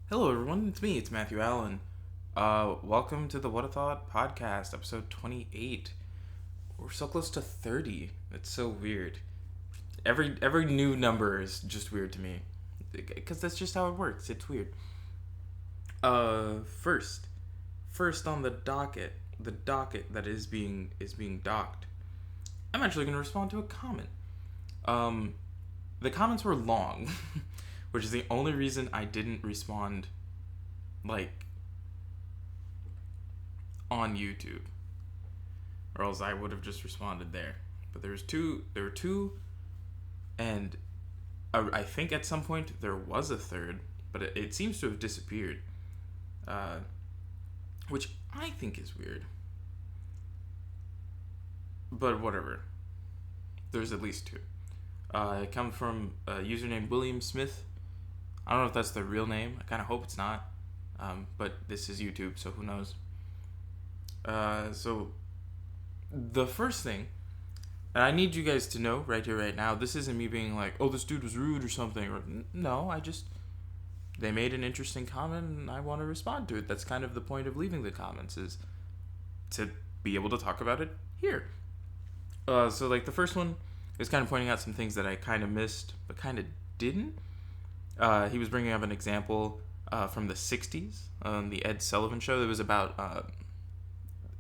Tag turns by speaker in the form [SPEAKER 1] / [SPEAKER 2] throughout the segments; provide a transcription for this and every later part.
[SPEAKER 1] Hello, everyone. It's me. It's Matthew Allen. Welcome to the Whatta podcast, episode 28. We're so close to 30. It's so weird. Every new number is just weird to me, because that's just how it works. It's weird. First on the docket that is being docked. I'm actually going to respond to a comment. Um, the comments were long, which is the only reason I didn't respond, like, on YouTube, or else I would have just responded there. But there were two, and I think at some point there was a third, but it seems to have disappeared, uh, which I think is weird. But whatever. There's at least two. It comes from a user named William Smith. I don't know if that's their real name. I kind of hope it's not. But this is YouTube, so who knows? So the first thing, and I need you guys to know right here, right now, this isn't me being like, oh, this dude was rude or something. Or no, they made an interesting comment and I want to respond to it. That's kind of the point of leaving the comments, is to be able to talk about it here. So like the first one is kind of pointing out some things that I kind of missed, but kind of didn't. He was bringing up an example from the 60s on the Ed Sullivan Show. It was about,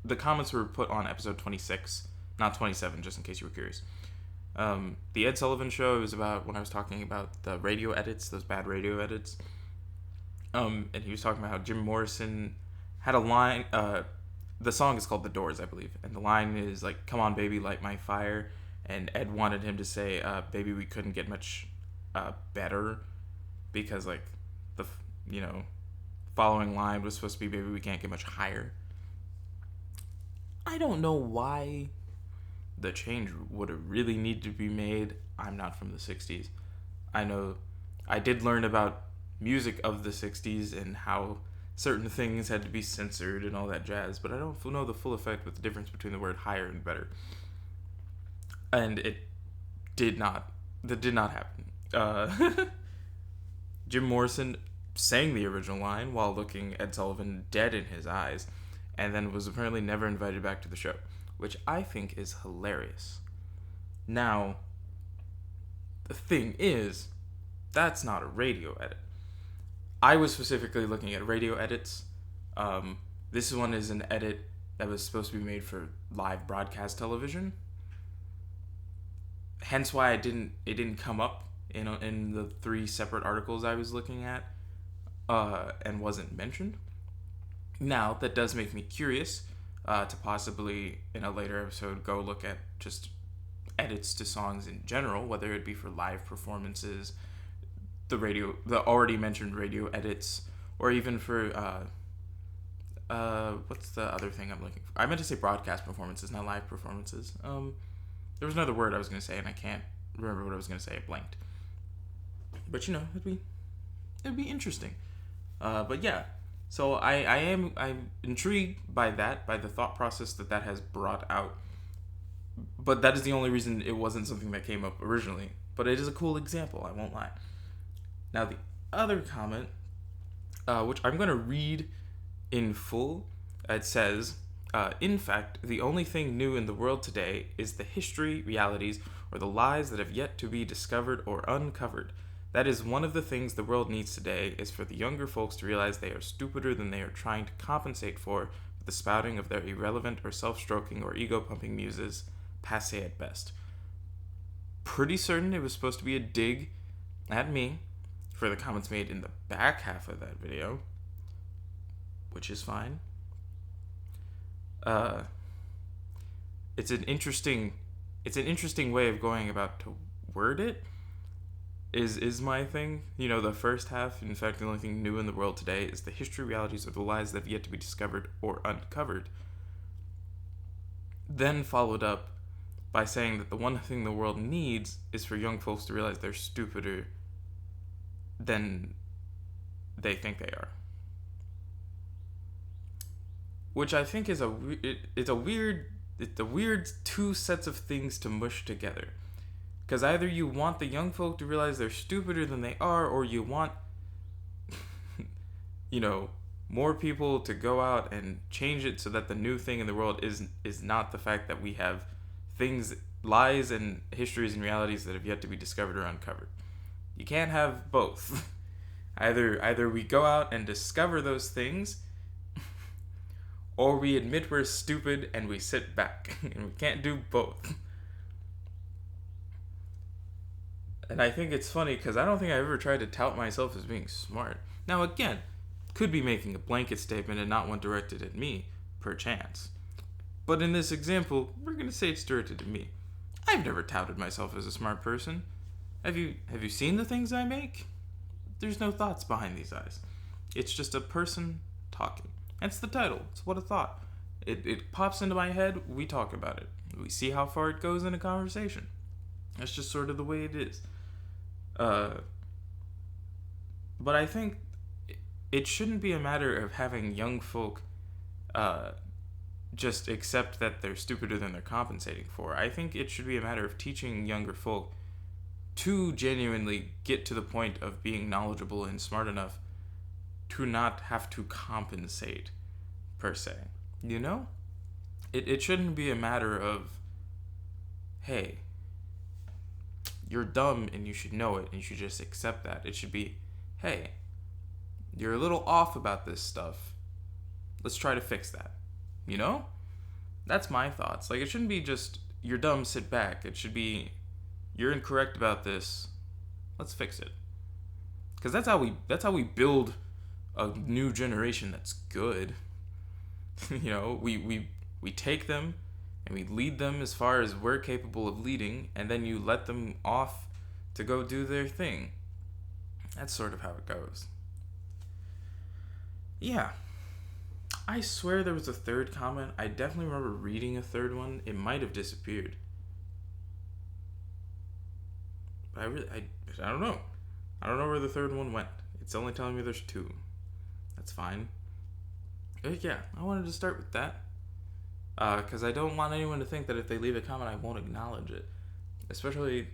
[SPEAKER 1] the comments were put on episode 26, not 27, just in case you were curious. The Ed Sullivan Show was about when I was talking about the radio edits, those bad radio edits. And he was talking about how Jim Morrison had a line. The song is called The Doors, I believe. And the line is like, come on, baby, light my fire. And Ed wanted him to say, baby, we couldn't get much better. Because, like, the, following line was supposed to be, baby, we can't get much higher. I don't know why the change would have really need to be made. I'm not from the 60s. I know I did learn about music of the 60s and how certain things had to be censored and all that jazz, but I don't know the full effect with the difference between the word higher and better. And that did not happen. Jim Morrison sang the original line while looking Ed Sullivan dead in his eyes, and then was apparently never invited back to the show, which I think is hilarious. Now, the thing is, that's not a radio edit. I was specifically looking at radio edits. This one is an edit that was supposed to be made for live broadcast television. Hence why it didn't come up in the three separate articles I was looking at, and wasn't mentioned. Now, that does make me curious to possibly, in a later episode, go look at just edits to songs in general, whether it be for live performances, the already mentioned radio edits, or even for, what's the other thing I'm looking for? I meant to say broadcast performances, not live performances. There was another word I was going to say, and I can't remember what I was going to say. It blanked. But, it'd be interesting. But yeah. So I'm intrigued by the thought process that has brought out. But that is the only reason it wasn't something that came up originally. But it is a cool example, I won't lie. Now the other comment, which I'm going to read in full, it says, in fact, the only thing new in the world today is the history, realities, or the lies that have yet to be discovered or uncovered. That is one of the things the world needs today, is for the younger folks to realize they are stupider than they are trying to compensate for with the spouting of their irrelevant or self-stroking or ego-pumping muses, passé at best. Pretty certain it was supposed to be a dig at me for the comments made in the back half of that video, which is fine. It's an interesting way of going about to word it. Is my thing. The first half, in fact, the only thing new in the world today is the history, realities, or the lies that have yet to be discovered or uncovered. Then followed up by saying that the one thing the world needs is for young folks to realize they're stupider than they think they are. Which I think is it's a weird two sets of things to mush together. Because either you want the young folk to realize they're stupider than they are, or you want you know, more people to go out and change it so that the new thing in the world is not the fact that we have things, lies and histories and realities that have yet to be discovered or uncovered. You can't have both. Either we go out and discover those things, or we admit we're stupid and we sit back. And we can't do both. And I think it's funny because I don't think I ever tried to tout myself as being smart. Now, again, could be making a blanket statement and not one directed at me, perchance. But in this example, we're going to say it's directed at me. I've never touted myself as a smart person. Have you seen the things I make? There's no thoughts behind these eyes. It's just a person talking. That's the title. It's What a Thought. It pops into my head, we talk about it. We see how far it goes in a conversation. That's just sort of the way it is. But I think it shouldn't be a matter of having young folk just accept that they're stupider than they're compensating for. I think it should be a matter of teaching younger folk to genuinely get to the point of being knowledgeable and smart enough to not have to compensate, per se. You know? It shouldn't be a matter of, hey, you're dumb and you should know it and you should just accept that. It should be, hey, you're a little off about this stuff. Let's try to fix that. You know? That's my thoughts. Like, it shouldn't be just, you're dumb, sit back. It should be, you're incorrect about this. Let's fix it. Because that's how we build a new generation that's good. You know, we take them and we lead them as far as we're capable of leading, and then you let them off to go do their thing. That's sort of how it goes. Yeah. I swear there was a third comment. I definitely remember reading a third one. It might have disappeared. But I don't know. I don't know where the third one went. It's only telling me there's two. That's fine. But yeah, I wanted to start with that. Because I don't want anyone to think that if they leave a comment, I won't acknowledge it. Especially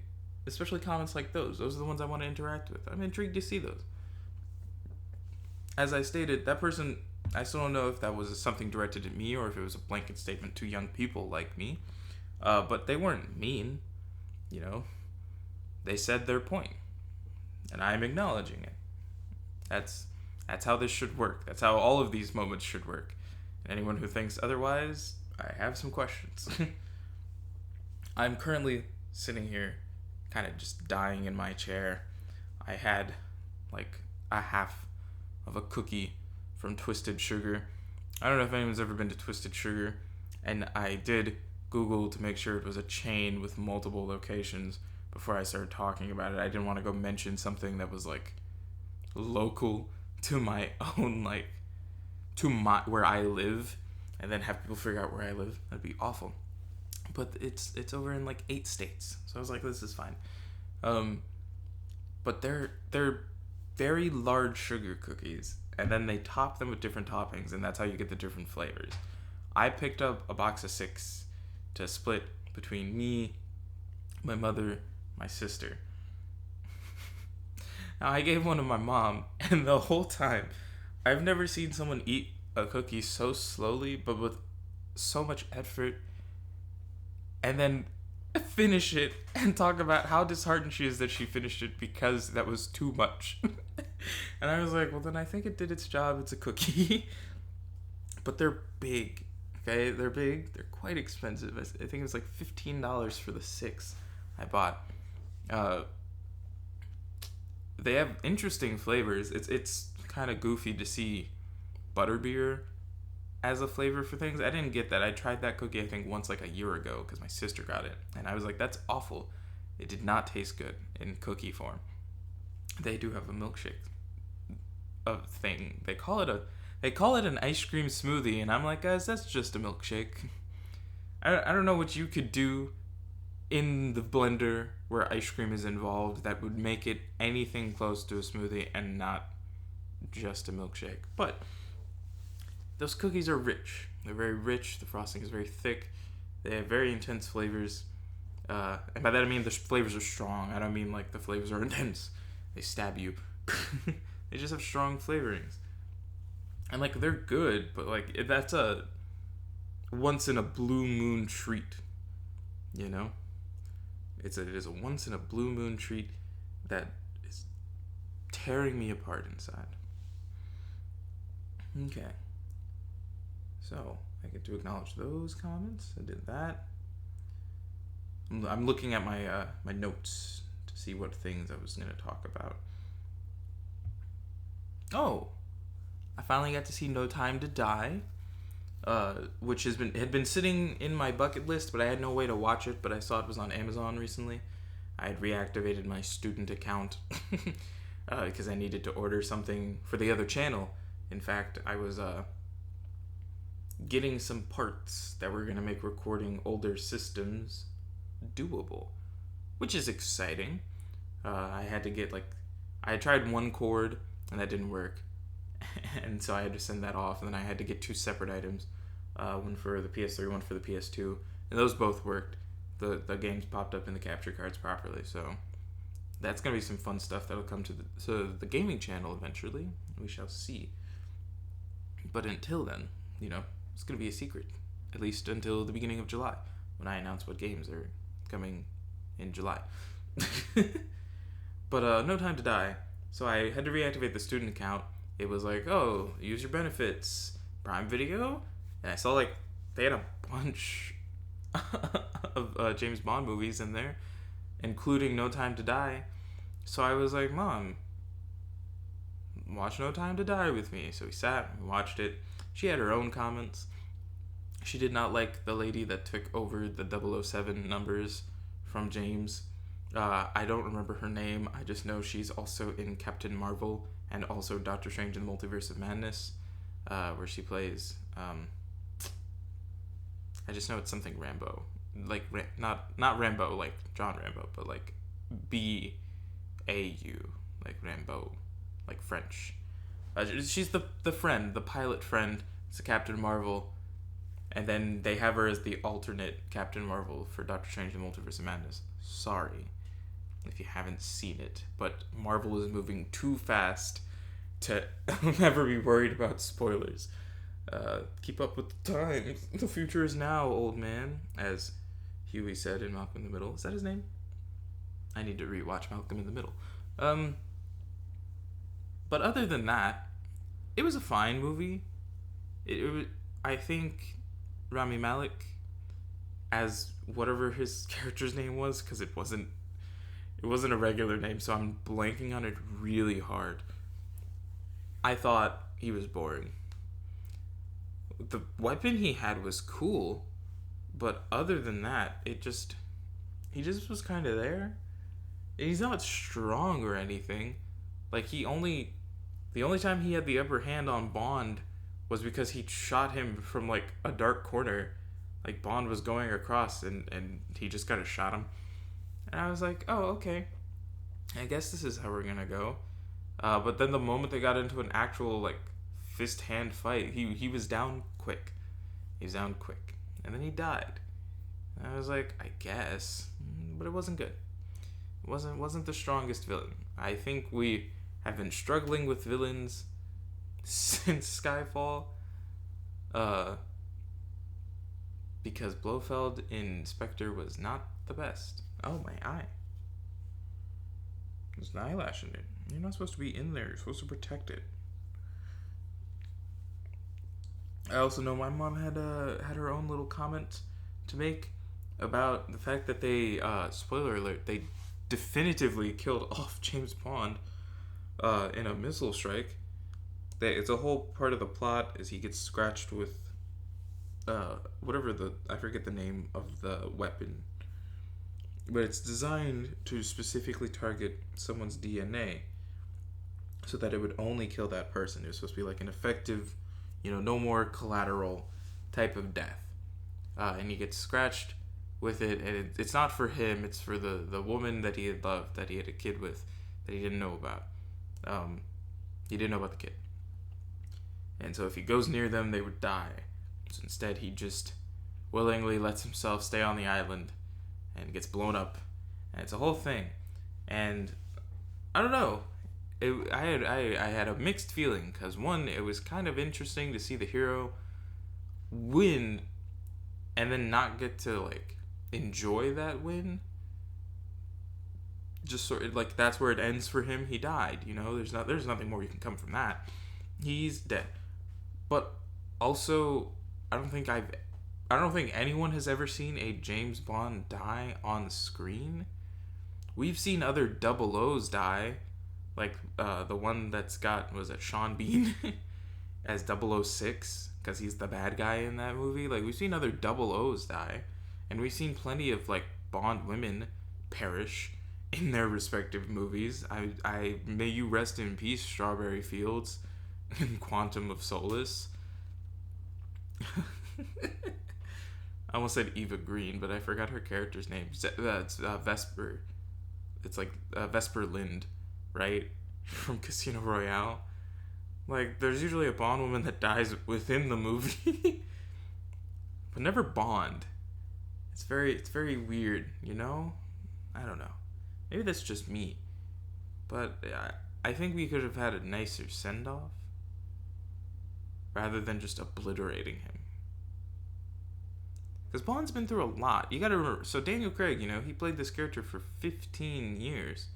[SPEAKER 1] comments like those. Those are the ones I want to interact with. I'm intrigued to see those. As I stated, that person, I still don't know if that was something directed at me or if it was a blanket statement to young people like me. But they weren't mean, you know. They said their point, and I'm acknowledging it. That's how this should work. That's how all of these moments should work. Anyone who thinks otherwise, I have some questions. I'm currently sitting here, kind of just dying in my chair. I had like a half of a cookie from Twisted Sugar. I don't know if anyone's ever been to Twisted Sugar, and I did Google to make sure it was a chain with multiple locations before I started talking about it. I didn't want to go mention something that was like local to my own, like to my where I live, and then have people figure out where I live. That'd be awful. But it's over in like 8 states, so I was like, this is fine. But they're very large sugar cookies, and then they top them with different toppings, and that's how you get the different flavors. I picked up a box of 6 to split between me, my mother, my sister. Now, I gave one to my mom, and the whole time, I've never seen someone eat a cookie so slowly, but with so much effort, and then finish it and talk about how disheartened she is that she finished it because that was too much. And I was like, well, then I think it did its job. It's a cookie. But they're big, okay? They're big. They're quite expensive. I think it was like $15 for the 6 I bought. They have interesting flavors. It's kind of goofy to see butterbeer as a flavor for things. I didn't get that. I tried that cookie, I think, once like a year ago because my sister got it. And I was like, that's awful. It did not taste good in cookie form. They do have a milkshake thing. They call it an ice cream smoothie, and I'm like, guys, that's just a milkshake. I don't know what you could do in the blender where ice cream is involved that would make it anything close to a smoothie and not just a milkshake. But those cookies are rich. They're very rich. The frosting is very thick. They have very intense flavors. And by that I mean the flavors are strong. I don't mean like the flavors are intense. They stab you. They just have strong flavorings. And like they're good, but like that's a once in a blue moon treat, you know. It is a once in a blue moon treat that is tearing me apart inside. Okay. So, I get to acknowledge those comments. I did that. I'm looking at my notes to see what things I was going to talk about. Oh, I finally got to see No Time to Die, which had been sitting in my bucket list, but I had no way to watch it, but I saw it was on Amazon recently. I had reactivated my student account because I needed to order something for the other channel. In fact, I was getting some parts that were going to make recording older systems doable, which is exciting. I had to get I tried one cord and that didn't work, and so I had to send that off, and then I had to get 2 separate items, one for the PS3, one for the PS2, and those both worked. The games popped up in the capture cards properly, so that's going to be some fun stuff that'll come to the gaming channel eventually. We shall see. But until then, it's going to be a secret, at least until the beginning of July, when I announce what games are coming in July. But No Time to Die. So I had to reactivate the student account. It was like, oh, use your benefits, Prime Video, and I saw they had a bunch of James Bond movies in there, including No Time to Die. So I was like, Mom, watch No Time to Die with me. So we sat and watched it. She had her own comments. She did not like the lady that took over the 007 numbers from James. I don't remember her name. I just know she's also in Captain Marvel and also Doctor Strange in the Multiverse of Madness, where she plays... I just know it's something Rambo. Not Rambo like John Rambo, but like B-A-U, like Rambo, like French. She's the friend, the pilot friend. It's a Captain Marvel. And then they have her as the alternate Captain Marvel for Doctor Strange in the Multiverse of Madness. Sorry if you haven't seen it, but Marvel is moving too fast to never be worried about spoilers. Keep up with the times. The future is now, old man, as Huey said in Malcolm in the Middle. Is that his name? I need to rewatch Malcolm in the Middle. But other than that, it was a fine movie. It was, I think, Rami Malek as whatever his character's name was, because it wasn't a regular name, so I'm blanking on it really hard. I thought he was boring. The weapon he had was cool, but other than that, he just was kind of there. And he's not strong or anything. The only time he had the upper hand on Bond was because he shot him from a dark corner. Bond was going across and he just kind of shot him. And I was like, oh, okay. I guess this is how we're gonna go. But then the moment they got into an actual fist hand fight, he was down quick. He was down quick. And then he died. And I was like, I guess. But it wasn't good. It wasn't the strongest villain. I think we have been struggling with villains since Skyfall. Because Blofeld in Spectre was not the best. Oh, my eye. There's an eyelash in it. You're not supposed to be in there. You're supposed to protect it. I also know my mom had her own little comment to make about the fact that they, spoiler alert, they definitively killed off James Bond in a missile strike. It's a whole part of the plot is he gets scratched with I forget the name of the weapon, but it's designed to specifically target someone's DNA so that it would only kill that person. It was supposed to be an effective, no more collateral type of death. And he gets scratched with it, and it's not for him, it's for the woman that he had loved, that he had a kid with, that he didn't know about. He didn't know about the kid. And so if he goes near them, they would die. So instead, he just willingly lets himself stay on the island and gets blown up. And it's a whole thing. And I don't know. I had a mixed feeling because one, it was kind of interesting to see the hero win and then not get to like enjoy that win. Just sort of like that's where it ends for him. He died. There's nothing more you can come from that. He's dead. But also, I don't think anyone has ever seen a James Bond die on screen. We've seen other double O's die, like the one that's got, was it Sean Bean as 006 because he's the bad guy in that movie. Like we've seen other double O's die, and we've seen plenty of like Bond women perish in their respective movies. I may you rest in peace, Strawberry Fields, and Quantum of Solace. I almost said Eva Green, but I forgot her character's name. It's Vesper. It's like Vesper Lind, right? From Casino Royale. Like, there's usually a Bond woman that dies within the movie, but never Bond. It's very weird, you know? I don't know. Maybe that's just me, but I think we could have had a nicer send-off rather than just obliterating him. Because Bond's been through a lot. You gotta remember, so Daniel Craig, he played this character for 15 years.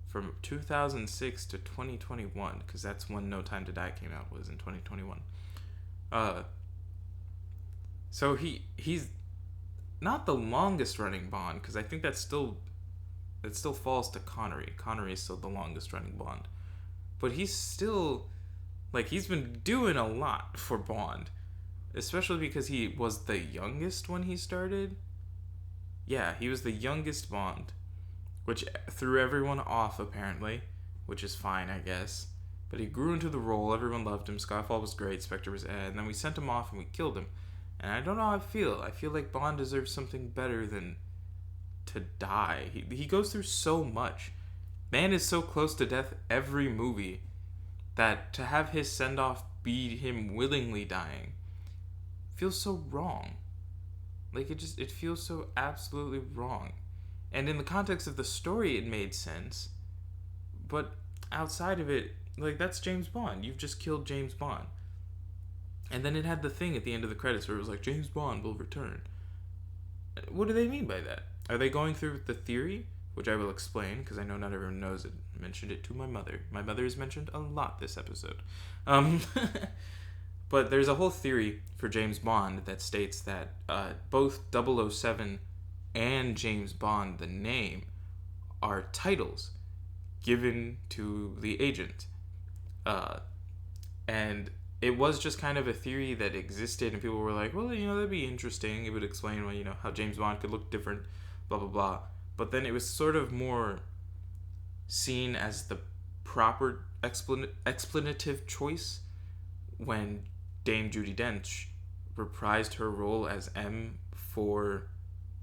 [SPEAKER 1] From 2006 to 2021, because that's when No Time to Die came out, was in 2021. So he's not the longest running Bond, because I think it still falls to Connery. Connery is still the longest running Bond. But he's still, like, he's been doing a lot for Bond. Especially because he was the youngest when he started. Yeah, he was the youngest Bond. Which threw everyone off, apparently. Which is fine, I guess. But he grew into the role, everyone loved him, Skyfall was great, Spectre was and then we sent him off and we killed him. And I don't know how I feel. I feel like Bond deserves something better than to die. He goes through so much. Man is so close to death every movie that to have his send-off be him willingly dying feels so wrong. Like, it feels so absolutely wrong. And in the context of the story, it made sense. But outside of it, like, that's James Bond. You've just killed James Bond. And then it had the thing at the end of the credits where it was like, James Bond will return. What do they mean by that? Are they going through with the theory? Which I will explain, because I know not everyone knows it. I mentioned it to my mother. My mother is mentioned a lot this episode. But there's a whole theory for James Bond that states that both 007 and James Bond, the name, are titles given to the agent. And it was just kind of a theory that existed, and people were like, well, that'd be interesting. It would explain, well, how James Bond could look different, blah, blah, blah. But then it was sort of more seen as the proper explanative choice when Dame Judi Dench reprised her role as M for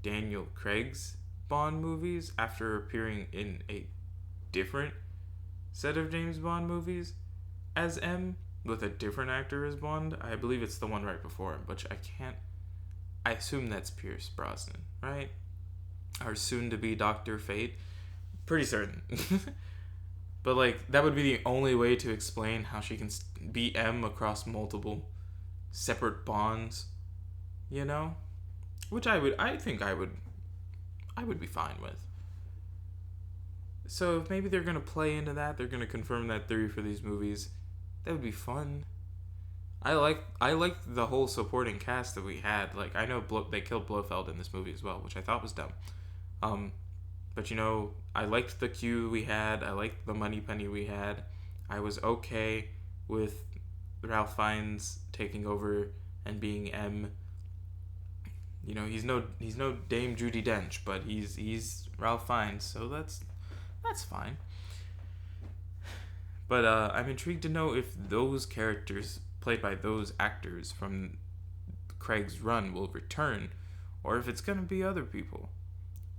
[SPEAKER 1] Daniel Craig's Bond movies after appearing in a different set of James Bond movies as M with a different actor as Bond. I believe it's the one right before him, which I assume that's Pierce Brosnan, right? Our soon-to-be Dr. Fate. Pretty certain. But, like, that would be the only way to explain how she can be M across multiple separate Bonds, Which I think I would be fine with. So, if maybe they're going to play into that, they're going to confirm that theory for these movies, that would be fun. I liked the whole supporting cast that we had. Like, I know they killed Blofeld in this movie as well, which I thought was dumb. But I liked the Q we had. I liked the Moneypenny we had. I was okay with Ralph Fiennes taking over and being M. He's no Dame Judi Dench, but he's Ralph Fiennes, so that's fine. But I'm intrigued to know if those characters played by those actors from Craig's run will return, or if it's gonna be other people.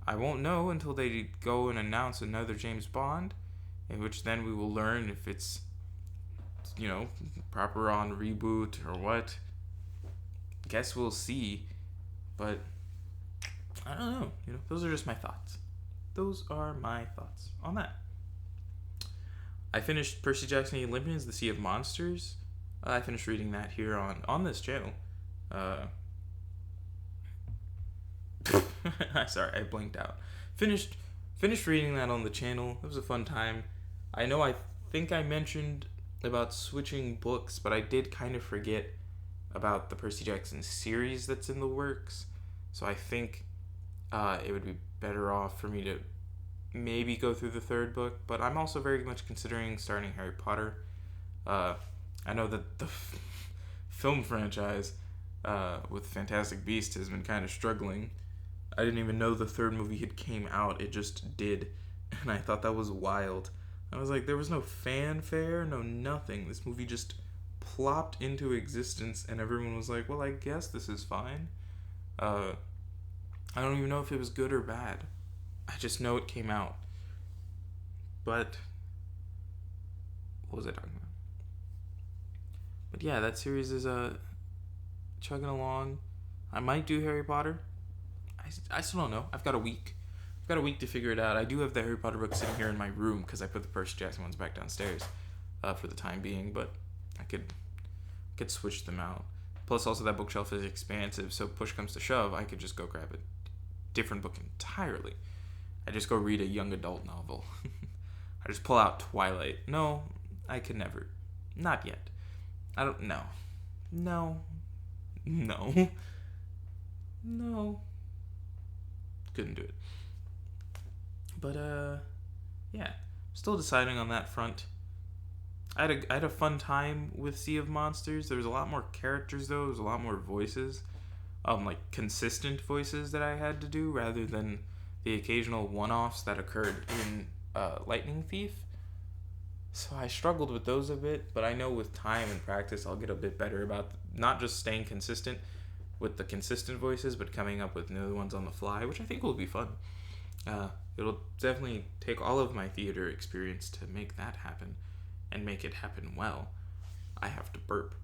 [SPEAKER 1] I won't know until they go and announce another James Bond, in which then we will learn if it's, proper on reboot or what. Guess we'll see, but I don't know. Those are just my thoughts. Those are my thoughts on that. I finished Percy Jackson and the Olympians, The Sea of Monsters. I finished reading that here on this channel. Sorry, I blinked out. Finished reading that on the channel. It was a fun time. I think I mentioned about switching books, but I did kind of forget about the Percy Jackson series that's in the works. So I think it would be better off for me to maybe go through the third book, but I'm also very much considering starting Harry Potter. I know that the film franchise with Fantastic Beasts has been kind of struggling. I didn't even know the third movie had came out. It just did, and I thought that was wild. I was like, there was no fanfare, no nothing. This movie just plopped into existence, and everyone was like, well, I guess this is fine. I don't even know if it was good or bad. I just know it came out. But what was I talking about? But yeah, that series is chugging along. I might do Harry Potter. I still don't know. I've got a week. I've got a week to figure it out. I do have the Harry Potter book sitting here in my room because I put the Percy Jackson ones back downstairs for the time being. But I could switch them out. Plus, also that bookshelf is expansive, so push comes to shove, I could just go grab a different book entirely. I just go read a young adult novel. I just pull out Twilight. No, I could never. Not yet. I don't know. No. Couldn't do it. But yeah, still deciding on that front. I had a fun time with Sea of Monsters. There was a lot more characters though. There was a lot more voices, like consistent voices that I had to do rather than the occasional one-offs that occurred in Lightning Thief. So I struggled with those a bit, but I know with time and practice I'll get a bit better about not just staying consistent with the consistent voices, but coming up with new ones on the fly, which I think will be fun. It'll definitely take all of my theater experience to make that happen, and make it happen well. I have to burp.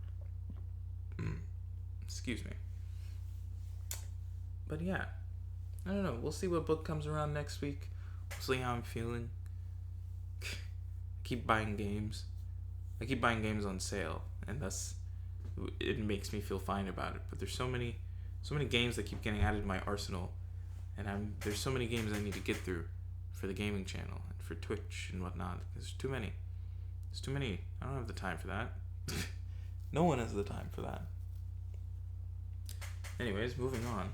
[SPEAKER 1] Excuse me. But yeah, I don't know. We'll see what book comes around next week. We'll see how I'm feeling. Keep buying games. I keep buying games on sale, and thus it makes me feel fine about it. But there's so many games that keep getting added to my arsenal, and there's so many games I need to get through for the gaming channel and for Twitch and whatnot. There's too many. It's too many. I don't have the time for that. No one has the time for that. Anyways, moving on.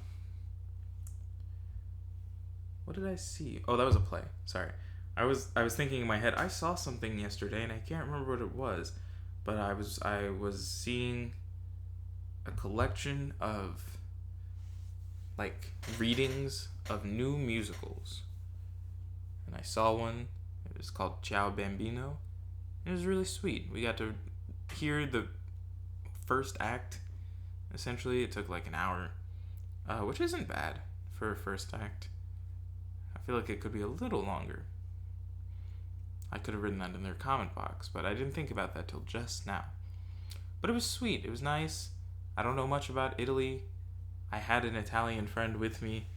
[SPEAKER 1] What did I see? Oh, that was a play. Sorry. I was thinking in my head, I saw something yesterday and I can't remember what it was, but I was seeing a collection of like readings of new musicals. And I saw one. It was called Ciao Bambino. It was really sweet. We got to hear the first act. Essentially, it took like an hour, which isn't bad for a first act. I feel like it could be a little longer. I could have written that in their comment box, but I didn't think about that till just now. But it was sweet. It was nice. I don't know much about Italy. I had an Italian friend with me.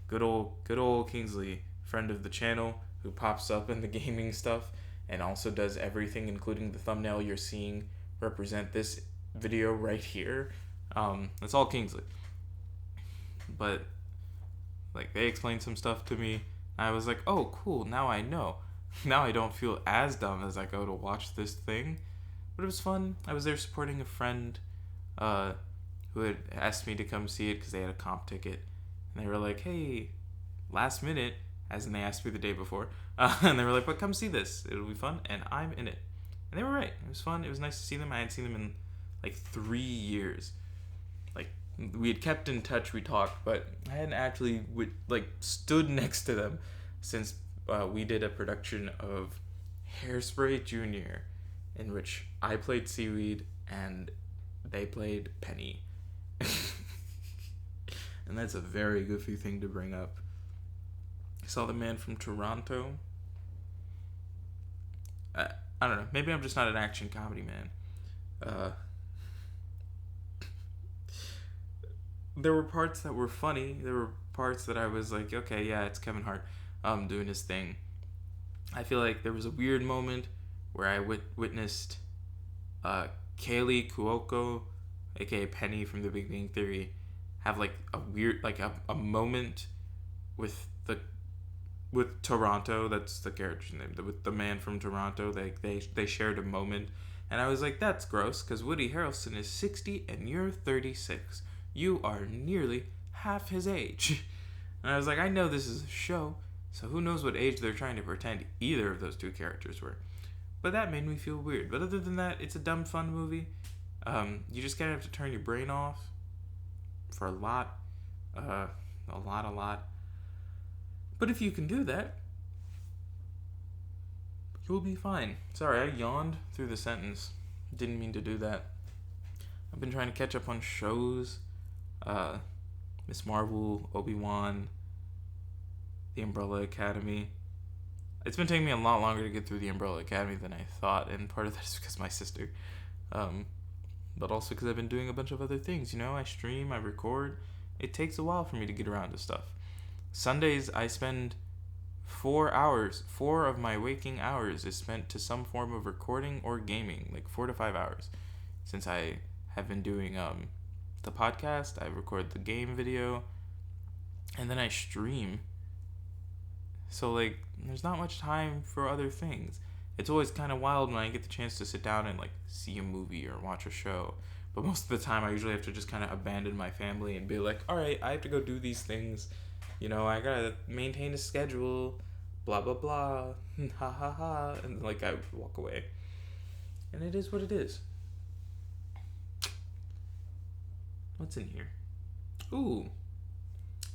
[SPEAKER 1] Good old Kingsley, friend of the channel, who pops up in the gaming stuff and also does everything, including the thumbnail you're seeing represent this video right here. That's all Kingsley. But like they explained some stuff to me. I was like, oh cool, now I know. Now I don't feel as dumb as I go to watch this thing. But it was fun. I was there supporting a friend who had asked me to come see it because they had a comp ticket. And they were like, hey, last minute, as in they asked me the day before. And they were like, but come see this. It'll be fun. And I'm in it. And they were right. It was fun. It was nice to see them. I hadn't seen them in like 3 years. Like, we had kept in touch. We talked. But I hadn't actually stood next to them since we did a production of Hairspray Jr., in which I played Seaweed and they played Penny. And that's a very goofy thing to bring up. I saw The Man from Toronto. I don't know. Maybe I'm just not an action comedy man. There were parts that were funny. There were parts that I was like, okay, yeah, it's Kevin Hart doing his thing. I feel like there was a weird moment where I witnessed Kaylee Cuoco, aka Penny from The Big Bang Theory, have like a weird, like a moment with Toronto. That's the character's name. With the man from Toronto, they shared a moment, and I was like, that's gross, because Woody Harrelson is 60 and you're 36. You are nearly half his age. And I was like, I know this is a show, so who knows what age they're trying to pretend either of those two characters were. But that made me feel weird. But other than that, it's a dumb, fun movie. You just kind of have to turn your brain off for a lot. A lot. But if you can do that, you'll be fine. Sorry, I yawned through the sentence. Didn't mean to do that. I've been trying to catch up on shows. Miss Marvel, Obi-Wan, The Umbrella Academy. It's been taking me a lot longer to get through The Umbrella Academy than I thought, and part of that is because of my sister. But also because I've been doing a bunch of other things. You know, I stream, I record. It takes a while for me to get around to stuff. Sundays, I spend 4 hours. 4 of my waking hours is spent to some form of recording or gaming, like 4 to 5 hours. Since I have been doing the podcast, I record the game video, and then I stream. So, like, there's not much time for other things. It's always kind of wild when I get the chance to sit down and, like, see a movie or watch a show. But most of the time, I usually have to just kind of abandon my family and be like, alright, I have to go do these things. You know, I gotta maintain a schedule, blah, blah, blah, ha, ha, ha. And, like, I walk away. And it is what it is. What's in here? Ooh.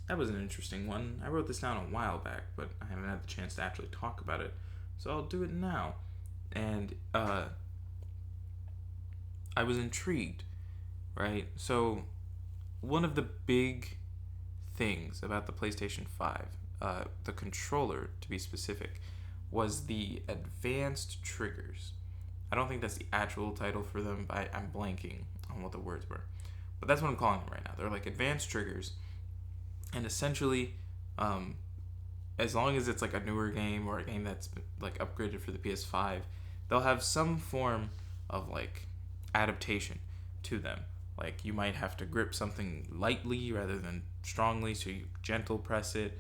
[SPEAKER 1] That was an interesting one. I wrote this down a while back, but I haven't had the chance to actually talk about it. So I'll do it now. And I was intrigued, right? So one of the big things about the PlayStation 5, the controller to be specific, was the advanced triggers. I don't think that's the actual title for them, but I'm blanking on what the words were. But that's what I'm calling them right now. They're like advanced triggers. And essentially, as long as it's like a newer game or a game that's like upgraded for the PS5, they'll have some form of like adaptation to them. Like you might have to grip something lightly rather than strongly, so you gentle press it.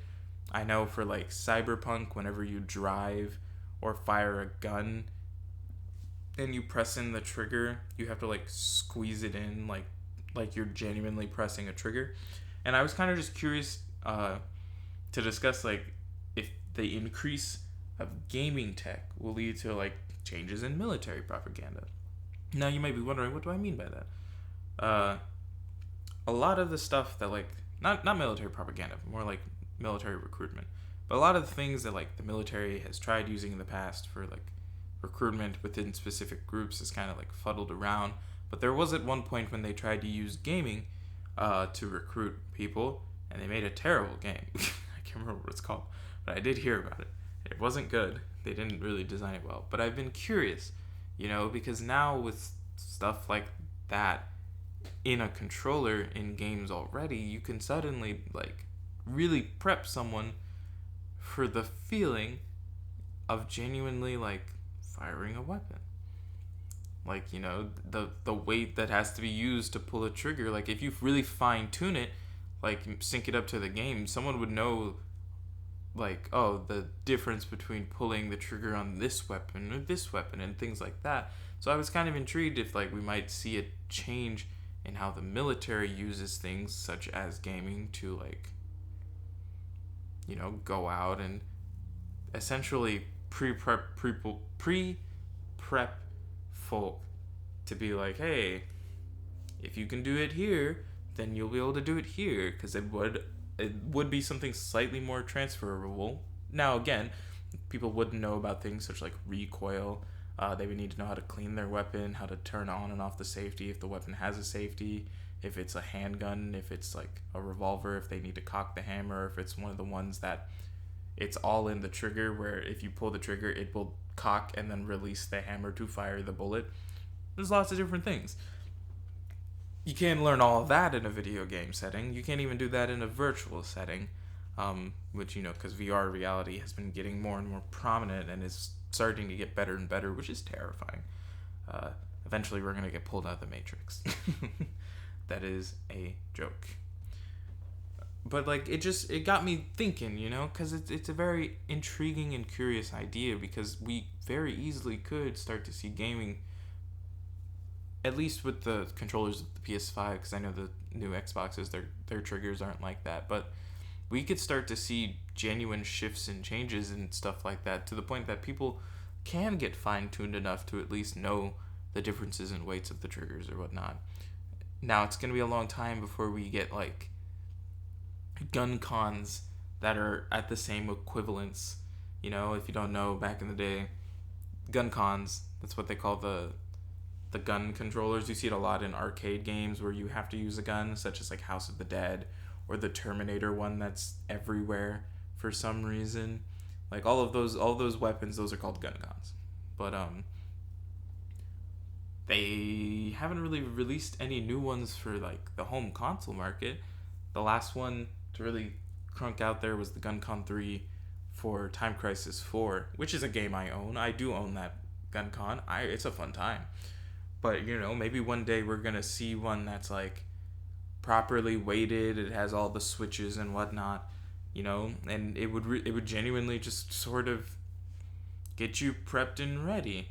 [SPEAKER 1] I know for like Cyberpunk, whenever you drive or fire a gun and you press in the trigger, you have to like squeeze it in like you're genuinely pressing a trigger. And I was kind of just curious to discuss like if the increase of gaming tech will lead to like changes in military propaganda. Now you might be wondering, what do I mean by that? A lot of the stuff that like not military propaganda, but more like military recruitment. But a lot of the things that like the military has tried using in the past for like recruitment within specific groups is kind of like fuddled around. But there was at one point when they tried to use gaming to recruit people, and they made a terrible game. I can't remember what it's called, but I did hear about it. It wasn't good. They didn't really design it well. But I've been curious, you know, because now with stuff like that in a controller in games already, you can suddenly like really prep someone for the feeling of genuinely like firing a weapon. Like, you know, the weight that has to be used to pull a trigger. Like, if you really fine-tune it, like, sync it up to the game, someone would know, like, oh, the difference between pulling the trigger on this weapon or this weapon and things like that. So I was kind of intrigued if, like, we might see a change in how the military uses things such as gaming to, like, you know, go out and essentially pre-prep folk to be like, hey, if you can do it here, then you'll be able to do it here, because it would be something slightly more transferable. Now again, people wouldn't know about things such like recoil. They would need to know how to clean their weapon, how to turn on and off the safety if the weapon has a safety, if it's a handgun, if it's like a revolver, if they need to cock the hammer, if it's one of the ones that it's all in the trigger where if you pull the trigger it will cock and then release the hammer to fire the bullet. There's lots of different things. You can't learn all of that in a video game setting. You can't even do that in a virtual setting, which, you know, because VR reality has been getting more and more prominent and is starting to get better and better, which is terrifying. Eventually, we're gonna get pulled out of the Matrix. That is a joke. But like it got me thinking, because it's a very intriguing and curious idea, because we very easily could start to see gaming, at least with the controllers of the PS5, because I know the new Xboxes, their triggers aren't like that, but we could start to see genuine shifts and changes and stuff like that, to the point that people can get fine-tuned enough to at least know the differences in weights of the triggers or whatnot. Now, it's going to be a long time before we get, like, gun cons that are at the same equivalence. If you don't know, back in the day, gun cons, that's what they call the gun controllers. You see it a lot in arcade games where you have to use a gun, such as like House of the Dead or the Terminator one that's everywhere for some reason. Like all of those weapons, those are called gun cons. But they haven't really released any new ones for like the home console market. The last one to really crunk out there was the GunCon 3 for Time Crisis 4, which is a game I own. I do own that GunCon. It's a fun time. But, maybe one day we're going to see one that's like properly weighted. It has all the switches and whatnot, and it would genuinely just sort of get you prepped and ready.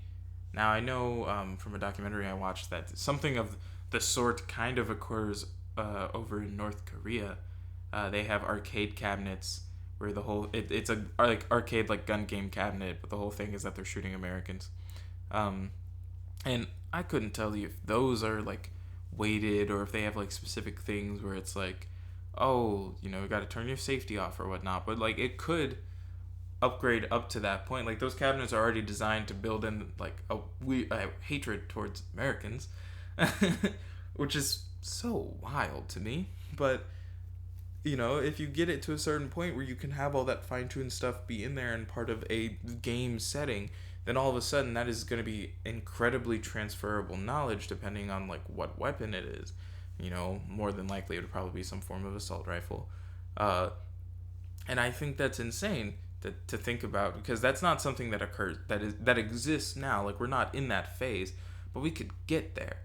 [SPEAKER 1] Now, I know from a documentary I watched that something of the sort kind of occurs over in North Korea. They have arcade cabinets where the whole it's a like arcade like gun game cabinet, but the whole thing is that they're shooting Americans. And I couldn't tell you if those are like weighted or if they have like specific things where it's like, oh, we got to turn your safety off or whatnot. But like it could upgrade up to that point. Like those cabinets are already designed to build in like a hatred towards Americans, which is so wild to me. But if you get it to a certain point where you can have all that fine-tuned stuff be in there and part of a game setting, then all of a sudden that is going to be incredibly transferable knowledge depending on like what weapon it is. More than likely it would probably be some form of assault rifle. And I think that's insane to think about, because that's not something that occurs that exists now. Like we're not in that phase, but we could get there.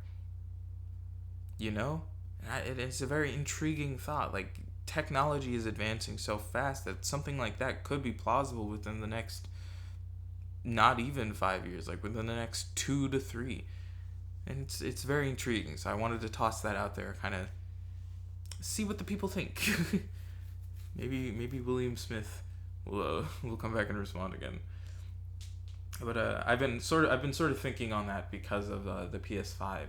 [SPEAKER 1] It's a very intriguing thought. Like technology is advancing so fast that something like that could be plausible within the next, not even 5 years, like within the next 2 to 3. And it's very intriguing. So I wanted to toss that out there, kind of see what the people think. maybe William Smith will come back and respond again. But I've been sort of thinking on that because of the PS5.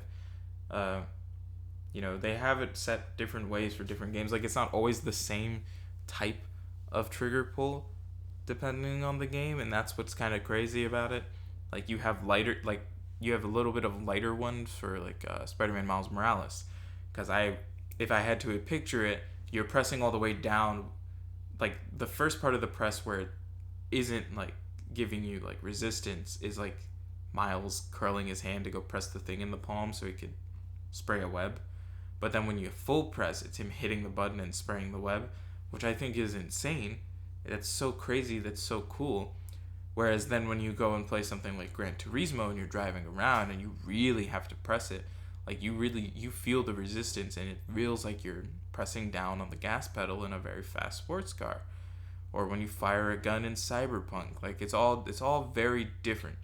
[SPEAKER 1] They have it set different ways for different games. Like it's not always the same type of trigger pull depending on the game, and that's what's kind of crazy about it. Like you have a little bit of lighter ones for like Spider-Man Miles Morales, because if I had to picture it, you're pressing all the way down, like the first part of the press where it isn't like giving you like resistance is like Miles curling his hand to go press the thing in the palm so he could spray a web. But then when you full press, it's him hitting the button and spraying the web, which I think is insane. That's so crazy. That's so cool. Whereas then when you go and play something like Gran Turismo and you're driving around and you really have to press it, like you feel the resistance and it feels like you're pressing down on the gas pedal in a very fast sports car. Or when you fire a gun in Cyberpunk, like it's all very different.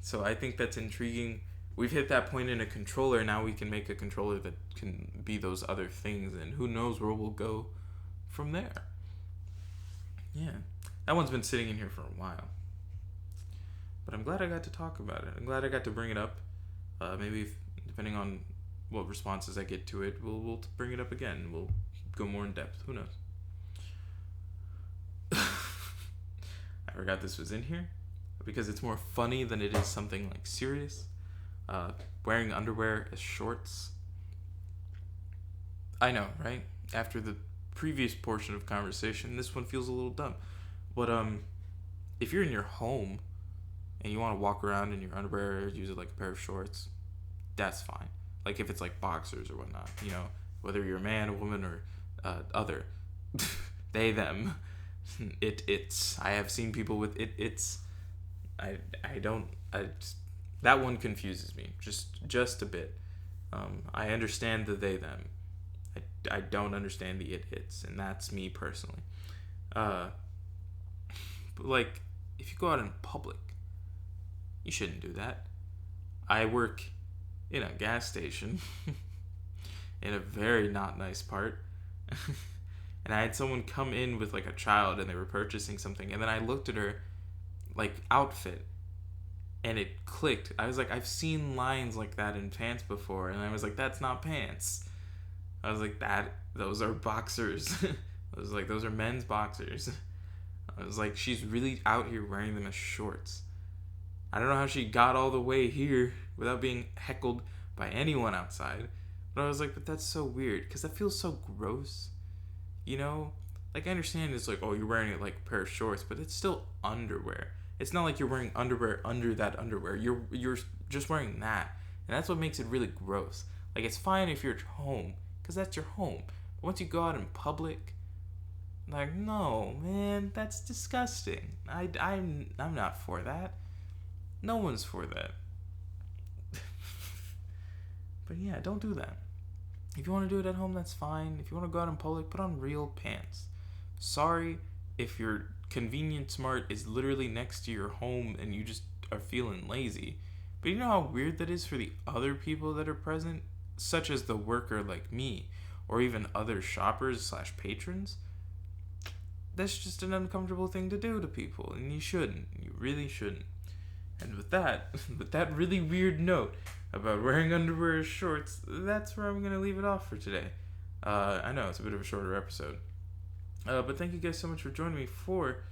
[SPEAKER 1] So I think that's intriguing. We've hit that point in a controller. Now we can make a controller that can be those other things, and who knows where we'll go from there. Yeah, that one's been sitting in here for a while, but I'm glad I got to talk about it. I'm glad I got to bring it up. Maybe depending on what responses I get to it, we'll bring it up again. We'll go more in depth. Who knows? I forgot this was in here because it's more funny than it is something like serious. Wearing underwear as shorts. I know, right? After the previous portion of conversation, this one feels a little dumb. But if you're in your home and you want to walk around in your underwear or use it like a pair of shorts, that's fine. Like if it's like boxers or whatnot, whether you're a man, a woman, or other, they, them, It's. I have seen people with it's. I don't. That one confuses me just a bit. I understand the they them. I don't understand the it's, and that's me personally. But like, if you go out in public, you shouldn't do that. I work in a gas station in a very not nice part. And I had someone come in with like a child and they were purchasing something, and then I looked at her like outfit and it clicked. I was like, I've seen lines like that in pants before, and I was like, that's not pants. I was like, those are boxers. I was like, those are men's boxers. I was like, she's really out here wearing them as shorts. I don't know how she got all the way here without being heckled by anyone outside. But I was like, but that's so weird, because that feels so gross. You know? Like, I understand it's like, oh, you're wearing it like a pair of shorts, but it's still underwear. It's not like you're wearing underwear under that underwear. You're just wearing that. And that's what makes it really gross. Like, it's fine if you're at home, because that's your home. But once you go out in public, like, no, man, that's disgusting. I'm not for that. No one's for that. But yeah, don't do that. If you want to do it at home, that's fine. If you want to go out in public, put on real pants. Sorry if your convenience mart is literally next to your home and you just are feeling lazy. But you know how weird that is for the other people that are present, such as the worker like me, or even other shoppers / patrons? That's just an uncomfortable thing to do to people, and you shouldn't. You really shouldn't. And with that really weird note about wearing underwear as shorts, that's where I'm going to leave it off for today. I know, it's a bit of a shorter episode. But thank you guys so much for joining me for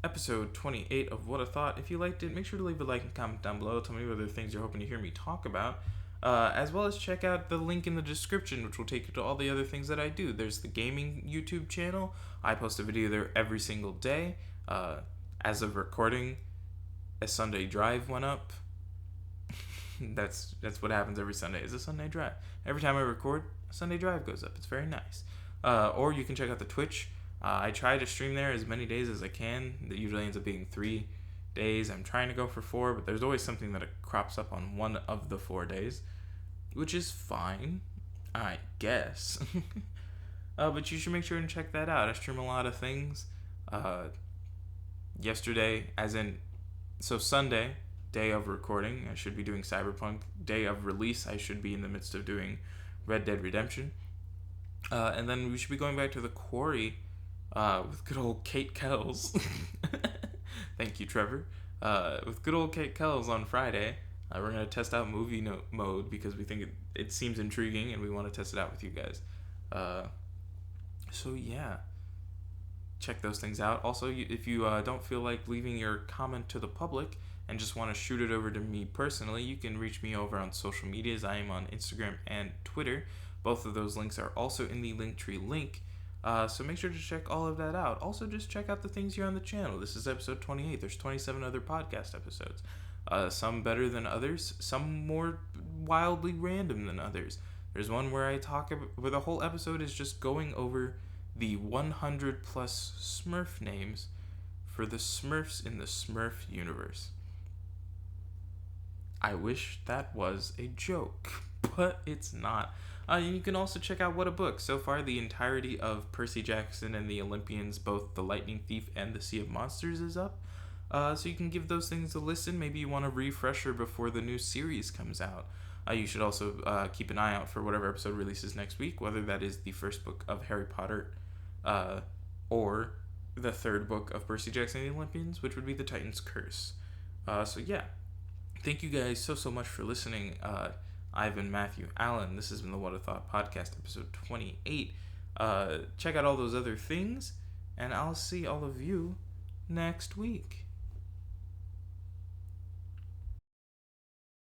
[SPEAKER 1] episode 28 of What a Thought. If you liked it, make sure to leave a like and comment down below. Tell me what other things you're hoping to hear me talk about. As well as check out the link in the description, which will take you to all the other things that I do. There's the gaming YouTube channel. I post a video there every single day. As of recording, a Sunday drive went up. That's what happens every Sunday, is a Sunday drive. Every time I record, a Sunday drive goes up. It's very nice. Or you can check out the Twitch. I try to stream there as many days as I can. That usually ends up being 3 days. I'm trying to go for 4, but there's always something that crops up on one of the 4 days, which is fine, I guess. But you should make sure and check that out. I stream a lot of things. Yesterday, Sunday, day of recording, I should be doing Cyberpunk. Day of release, I should be in the midst of doing Red Dead Redemption. And then we should be going back to the quarry with good old Kate Kells. Thank you, Trevor. With good old Kate Kells on Friday. We're going to test out movie mode because we think it seems intriguing and we want to test it out with you guys. So yeah, check those things out. Also, if you don't feel like leaving your comment to the public and just want to shoot it over to me personally, you can reach me over on social medias. I am on Instagram and Twitter. Both of those links are also in the Linktree link. So make sure to check all of that out. Also, just check out the things here on the channel. This is episode 28. There's 27 other podcast episodes. Some better than others. Some more wildly random than others. There's one where where the whole episode is just going over the 100 plus Smurf names for the Smurfs in the Smurf universe. I wish that was a joke, but it's not. You can also check out What a Book. So far, the entirety of Percy Jackson and the Olympians, both The Lightning Thief and The Sea of Monsters, is up. So you can give those things a listen. Maybe you want a refresher before the new series comes out. You should also keep an eye out for whatever episode releases next week, whether that is the first book of Harry Potter or the third book of Percy Jackson and the Olympians, which would be The Titan's Curse. So yeah, thank you guys so much for listening. I've been Matthew Allen. This has been the What a Thought podcast, episode 28. Check out all those other things, and I'll see all of you next week.